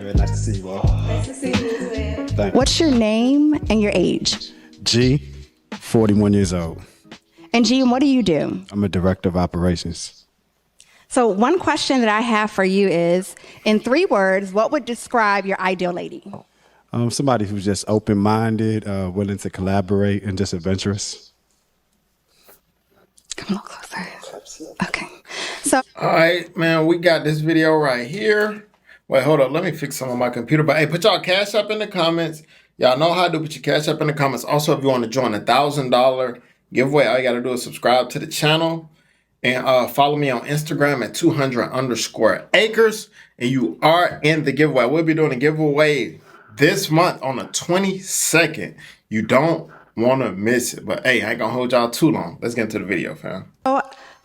Very nice to see you all. Nice to see you as well. Thank you. What's your name and your age? G, 41 years old. And G, what do you do? I'm a director of operations. So one question that I have for you is, in 3 words, what would describe your ideal lady? Somebody who's just open-minded, willing to collaborate, and just adventurous. Come a little closer. Okay. So, All right, man, we got this video right here. Wait, hold up. Let me fix some of my computer. But hey, put y'all cash up in the comments. Y'all know how to put your cash up in the comments. Also, if you want to join $1,000 giveaway, all you got to do is subscribe to the channel and follow me on Instagram at 200_acres. And you are in the giveaway. We'll be doing a giveaway this month on the 22nd. You don't want to miss it. But hey, I ain't going to hold y'all too long. Let's get into the video, fam.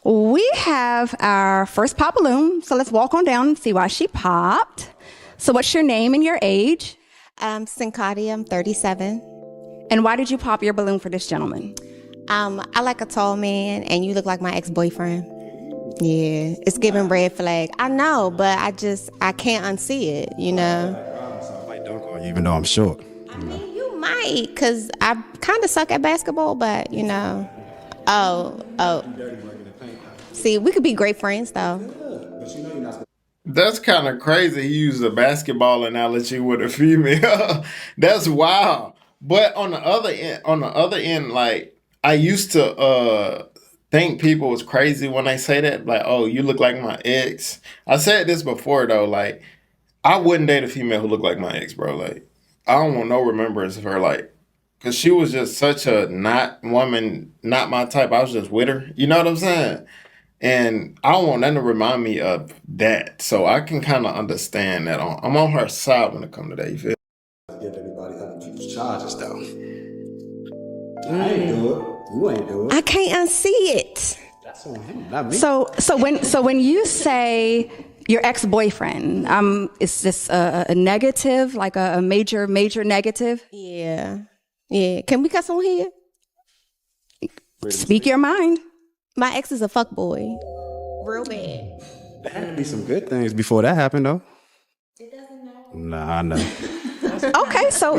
we have our first pop balloon. So let's walk on down and see why she popped. So what's your name and your age? Sincati, I'm 37. And why did you pop your balloon for this gentleman? I like a tall man, and you look like my ex-boyfriend. Yeah, it's giving red flag. I know, but I can't unsee it, you know? I might dunk on you even though I'm short. I mean, you might, because I kind of suck at basketball, but, you know. Oh. See, we could be great friends, though. That's kind of crazy. He used a basketball analogy with a female. That's wild. But on the other end, like, I used to think people was crazy when they say that, like, oh, you look like my ex. I said this before though, like, I wouldn't date a female who looked like my ex, bro. Like, I don't want no remembrance of her, like, cause she was just such a not my type. I was just with her. You know what I'm saying? And I don't want that to remind me of that. So I can kind of understand that. I'm on her side when it comes to that. You feel? Give everybody other people's charges though. I ain't do it. You ain't do it. I can't unsee it. That's on him, not me. So when you say your ex-boyfriend, is this a negative, like a major negative? Yeah. Can we cuss on here? Speak your mind. My ex is a fuckboy. Real bad. There had to be some good things before that happened though. It doesn't matter. Nah, I know. Okay, so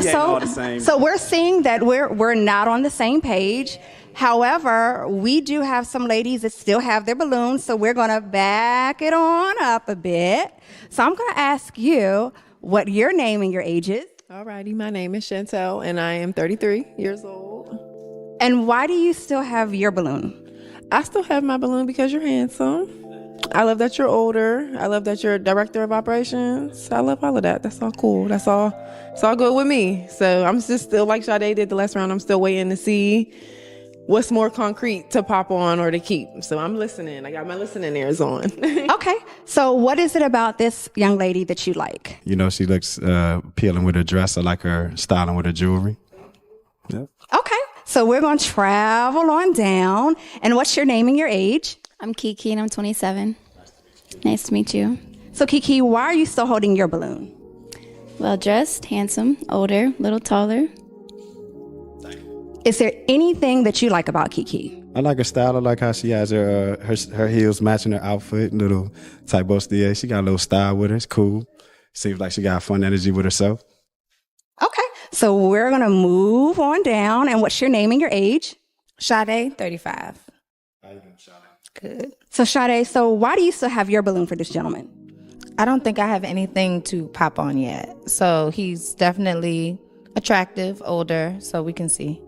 we're seeing that we're not on the same page. However, we do have some ladies that still have their balloons, so we're gonna back it on up a bit. So I'm gonna ask you what your name and your age is. Alrighty, my name is Chantel, and I am 33 years old. And why do you still have your balloon? I still have my balloon because you're handsome. I love that you're older. I love that you're a director of operations. I love all of that. That's all cool. It's all good with me. So I'm just still, like Sade did the last round, I'm still waiting to see what's more concrete to pop on or to keep. So I'm listening. I got my listening ears on. Okay. So what is it about this young lady that you like? You know, she looks appealing with her dress. I like her styling with her jewelry. Yep. Okay. So we're going to travel on down. And what's your name and your age? I'm Kiki and I'm 27. Nice to meet you. So Kiki, why are you still holding your balloon? Well dressed, handsome, older, little taller. Is there anything that you like about Kiki? I like her style. I like how she has her heels matching her outfit, little type bustier. She got a little style with her. It's cool. Seems like she got fun energy with herself. Okay. So we're going to move on down. And what's your name and your age? Sade, 35. How you doing, Sade? Good. So Sade, so why do you still have your balloon for this gentleman? I don't think I have anything to pop on yet. So he's definitely attractive, older, so we can see.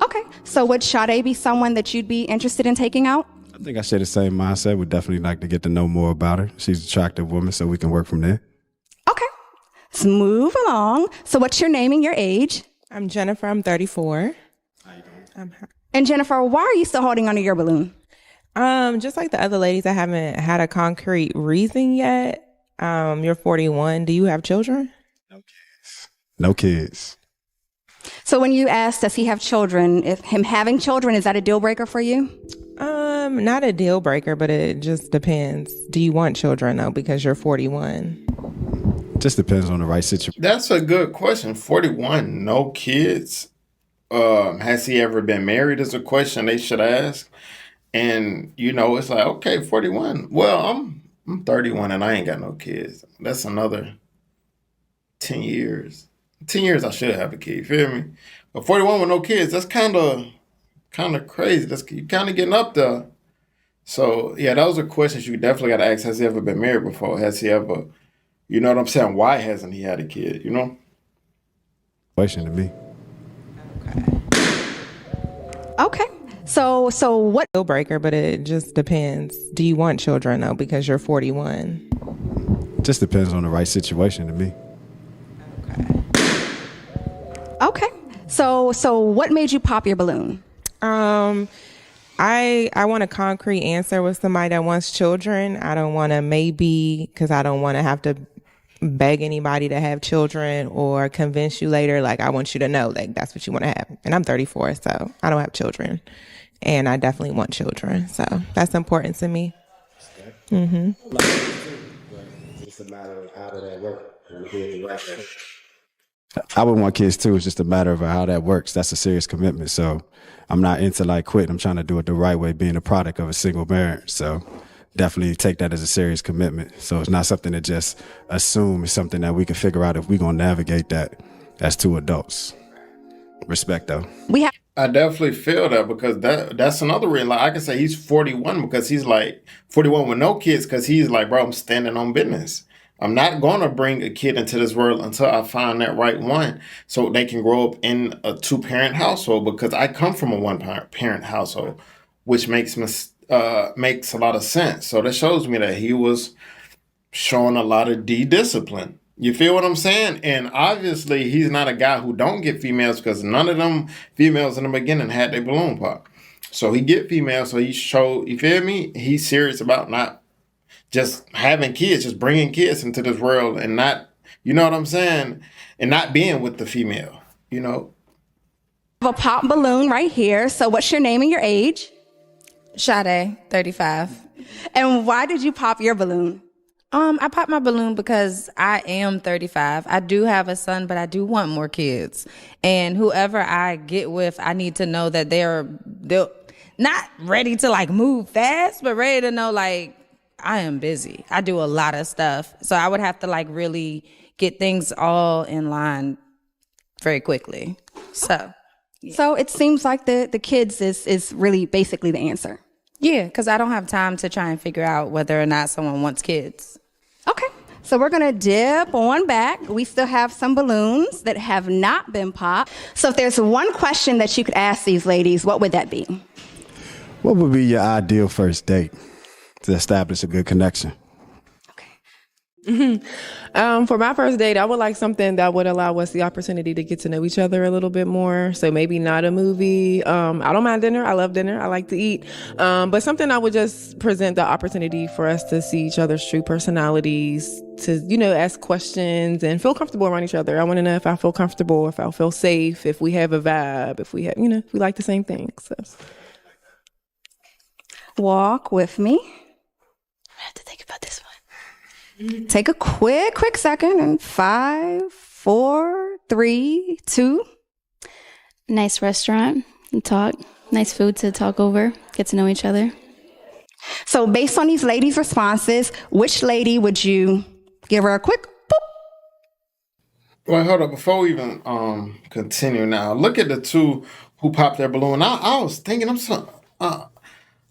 Okay. So would Sade be someone that you'd be interested in taking out? I think I share the same mindset. Would definitely like to get to know more about her. She's an attractive woman, so we can work from there. Okay. Let's move along. So what's your name and your age? I'm Jennifer. I'm 34. How you doing? And Jennifer, why are you still holding onto your balloon? Just like the other ladies, I haven't had a concrete reason yet. You're 41. Do you have children? No kids. No kids. So when you asked, does he have children, if him having children, is that a deal breaker for you? Not a deal breaker, but it just depends. Do you want children though? Because you're 41. Just depends on the right situation. That's a good question. 41, no kids. Has he ever been married is a question they should ask. And, you know, it's like, okay, 41. Well, I'm 31 and I ain't got no kids. That's another 10 years. 10 years I should have a kid, you feel me? But 41 with no kids, that's kind of crazy. That's you kind of getting up there. So yeah, those are questions you definitely got to ask. Has he ever been married before? Has he ever, you know what I'm saying? Why hasn't he had a kid? You know? Question to me. Okay. So what? Deal breaker, but it just depends. Do you want children though? Because you're 41. Just depends on the right situation to me. Okay. So what made you pop your balloon? I want a concrete answer with somebody that wants children. I don't want to maybe, because I don't want to have to beg anybody to have children or convince you later. Like, I want you to know, like, that's what you want to have. And I'm 34, so I don't have children. And I definitely want children. So that's important to me. Mm-hmm. It's a matter of how that work. I would want kids too. It's just a matter of how that works. That's a serious commitment. So I'm not into like quitting. I'm trying to do it the right way, being a product of a single marriage. So definitely take that as a serious commitment. So it's not something to just assume. It's something that we can figure out if we're going to navigate that as two adults. Respect though. I definitely feel that because that's another reason. Like I can say he's 41 because he's like 41 with no kids because he's like, bro, I'm standing on business. I'm not going to bring a kid into this world until I find that right one so they can grow up in a 2-parent household because I come from a 1-parent household, which makes a lot of sense. So that shows me that he was showing a lot of discipline. You feel what I'm saying? And obviously he's not a guy who don't get females because none of them females in the beginning had their balloon pop. So he get females. So he showed, you feel me? He's serious about not just having kids, just bringing kids into this world and not, you know what I'm saying? And not being with the female, you know? I have a pop balloon right here. So what's your name and your age? Sade, 35. And why did you pop your balloon? I popped my balloon because I am 35. I do have a son, but I do want more kids. And whoever I get with, I need to know that they're not ready to like move fast, but ready to know like I am busy. I do a lot of stuff. So I would have to like really get things all in line very quickly. So it seems like the kids is really basically the answer. Yeah, because I don't have time to try and figure out whether or not someone wants kids. Okay, so we're gonna dip on back. We still have some balloons that have not been popped. So if there's one question that you could ask these ladies, what would that be? What would be your ideal first date to establish a good connection? For my first date, I would like something that would allow us the opportunity to get to know each other a little bit more. So maybe not a movie. I don't mind dinner. I love dinner. I like to eat. But something that would just present the opportunity for us to see each other's true personalities, to, you know, ask questions and feel comfortable around each other. I want to know if I feel comfortable, if I feel safe, if we have a vibe, if we have, you know, if we like the same things. So. Walk with me. I have to think about this one. Take a quick second and 5, 4, 3, 2. Nice restaurant and talk. Nice food to talk over. Get to know each other. So based on these ladies' responses, which lady would you give her a quick boop? Well, hold up. Before we even continue now, look at the two who popped their balloon. I was thinking, I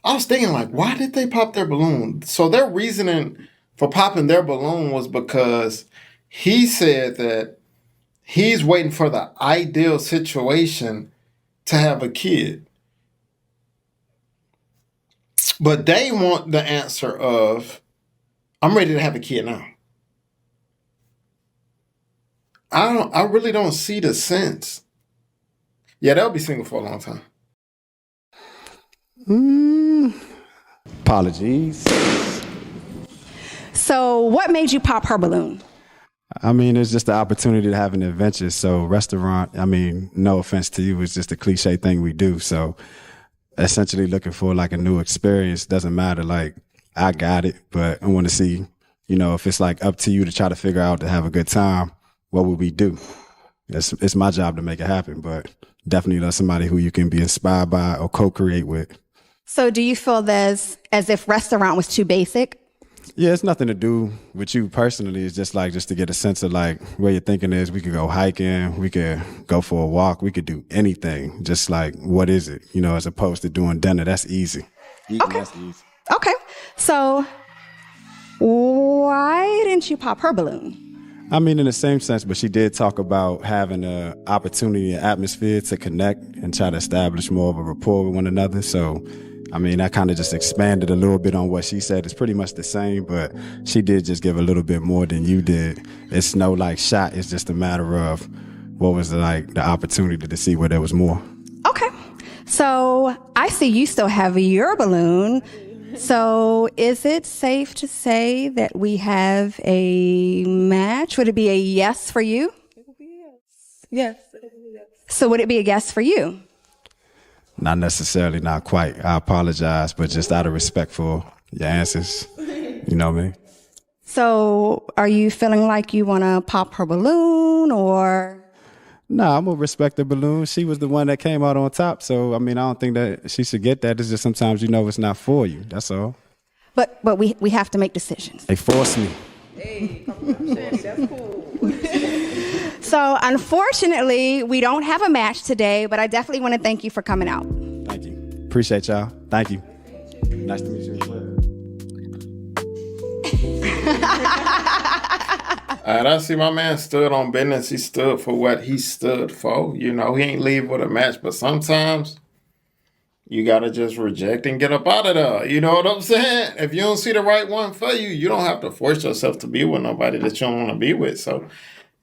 was thinking like, why did they pop their balloon? So their reasoning for popping their balloon was because he said that he's waiting for the ideal situation to have a kid. But they want the answer of, I'm ready to have a kid now. I really don't see the sense. Yeah, they'll be single for a long time. Apologies. So what made you pop her balloon? I mean, it's just the opportunity to have an adventure. So restaurant, I mean, no offense to you, it's just a cliche thing we do. So essentially looking for like a new experience. Doesn't matter. Like, I got it, but I want to see, you know, if it's like up to you to try to figure out to have a good time, what would we do? It's my job to make it happen, but definitely love somebody who you can be inspired by or co-create with. So do you feel as if restaurant was too basic? Yeah, it's nothing to do with you personally. It's just to get a sense of like where your thinking is. We could go hiking, we could go for a walk, we could do anything. Just like, what is it? You know, as opposed to doing dinner. That's easy. Okay. That's easy. Okay. So why didn't you pop her balloon? I mean, in the same sense, but she did talk about having an opportunity and atmosphere to connect and try to establish more of a rapport with one another. So, I mean, I kind of just expanded a little bit on what she said. It's pretty much the same, but she did just give a little bit more than you did. It's no like shot. It's just a matter of what was the opportunity to see where there was more. Okay. So I see you still have your balloon. So is it safe to say that we have a match? Would it be a yes for you? It will be a yes. Yes. So would it be a yes for you? Not necessarily, not quite. I apologize, but just out of respect for your answers, you know what I mean? So are you feeling like you want to pop her balloon or? Nah, I'm gonna respect the balloon. She was the one that came out on top. So, I mean, I don't think that she should get that. It's just sometimes it's not for you. That's all. But we have to make decisions. They forced me. Hey, that's cool. So unfortunately, we don't have a match today, but I definitely want to thank you for coming out. Thank you. Appreciate y'all. Thank you. Nice to meet you as well. I see my man stood on business. He stood for what he stood for. You know, he ain't leave with a match, but sometimes you got to just reject and get up out of there. You know what I'm saying? If you don't see the right one for you, you don't have to force yourself to be with nobody that you don't want to be with. So,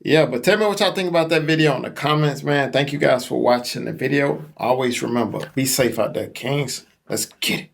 yeah, but tell me what y'all think about that video in the comments, man. Thank you guys for watching the video. Always remember, be safe out there, kings. Let's get it.